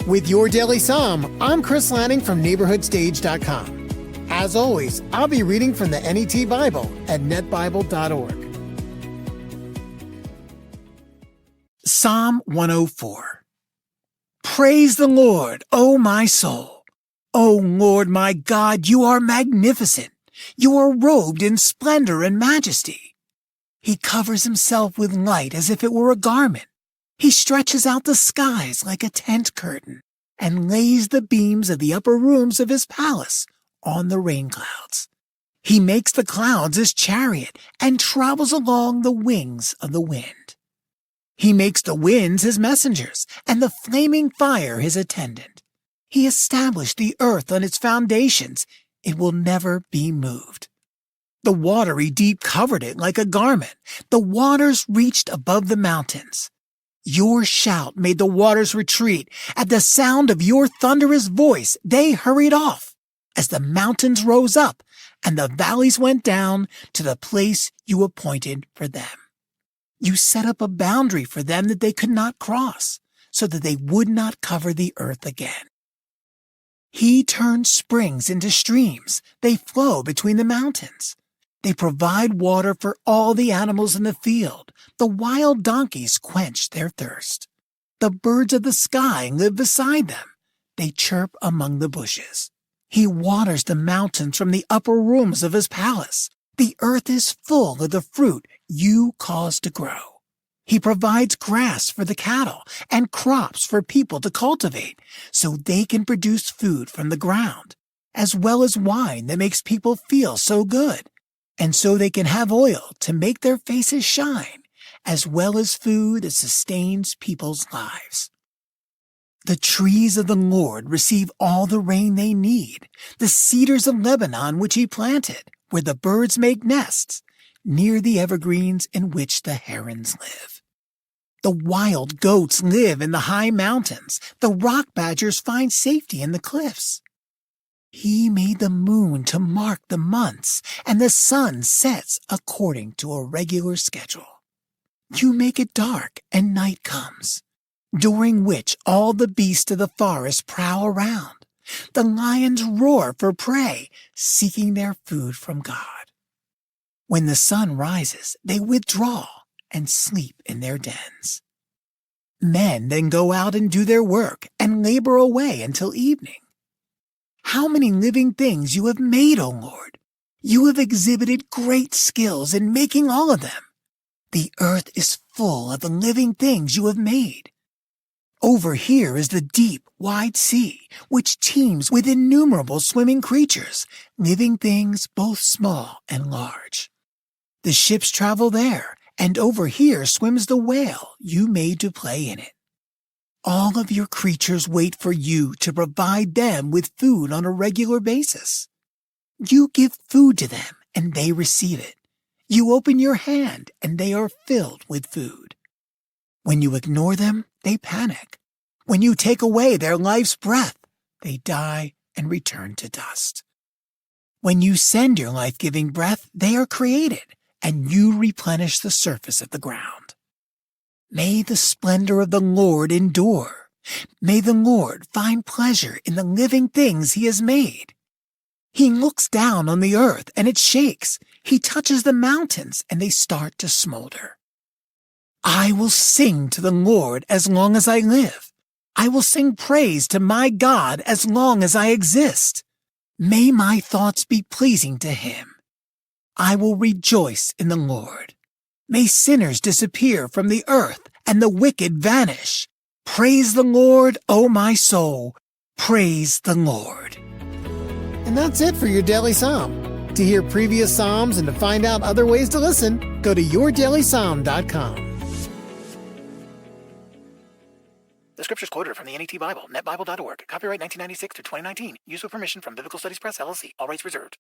With your Daily Psalm, I'm Chris Lanning from NeighborhoodStage.com. As always, I'll be reading from the NET Bible at netbible.org. Psalm 104. Praise the Lord, O my soul. O Lord my God, you are magnificent. You are robed in splendor and majesty. He covers himself with light as if it were a garment. He stretches out the skies like a tent curtain and lays the beams of the upper rooms of his palace on the rain clouds. He makes the clouds his chariot and travels along the wings of the wind. He makes the winds his messengers and the flaming fire his attendant. He established the earth on its foundations. It will never be moved. The watery deep covered it like a garment. The waters reached above the mountains. Your shout made the waters retreat. At the sound of your thunderous voice, they hurried off as the mountains rose up and the valleys went down to the place you appointed for them. You set up a boundary for them that they could not cross, so that they would not cover the earth again. He turned springs into streams. They flow between the mountains. They provide water for all the animals in the field. The wild donkeys quench their thirst. The birds of the sky live beside them. They chirp among the bushes. He waters the mountains from the upper rooms of his palace. The earth is full of the fruit you cause to grow. He provides grass for the cattle and crops for people to cultivate so they can produce food from the ground, as well as wine that makes people feel so good, and so they can have oil to make their faces shine, as well as food that sustains people's lives. The trees of the Lord receive all the rain they need, the cedars of Lebanon which he planted, where the birds make nests, near the evergreens in which the herons live. The wild goats live in the high mountains. The rock badgers find safety in the cliffs. He made the moon to mark the months, and the sun sets according to a regular schedule. You make it dark, and night comes, during which all the beasts of the forest prowl around. The lions roar for prey, seeking their food from God. When the sun rises, they withdraw and sleep in their dens. Men then go out and do their work and labor away until evening. How many living things you have made, O Lord! You have exhibited great skills in making all of them. The earth is full of the living things you have made. Over here is the deep, wide sea, which teems with innumerable swimming creatures, living things both small and large. The ships travel there, and over here swims the whale you made to play in it. All of your creatures wait for you to provide them with food on a regular basis. You give food to them, and they receive it. You open your hand, and they are filled with food. When you ignore them, they panic. When you take away their life's breath, they die and return to dust. When you send your life-giving breath, they are created, and you replenish the surface of the ground. May the splendor of the Lord endure. May the Lord find pleasure in the living things he has made. He looks down on the earth, and it shakes. He touches the mountains, and they start to smolder. I will sing to the Lord as long as I live. I will sing praise to my God as long as I exist. May my thoughts be pleasing to him. I will rejoice in the Lord. May sinners disappear from the earth and the wicked vanish. Praise the Lord, O my soul. Praise the Lord. And that's it for your Daily Psalm. To hear previous Psalms and to find out other ways to listen, go to yourdailysong.com. The scriptures quoted are from the NET Bible, netbible.org. Copyright 1996 to 2019. Use with permission from Biblical Studies Press, LLC. All rights reserved.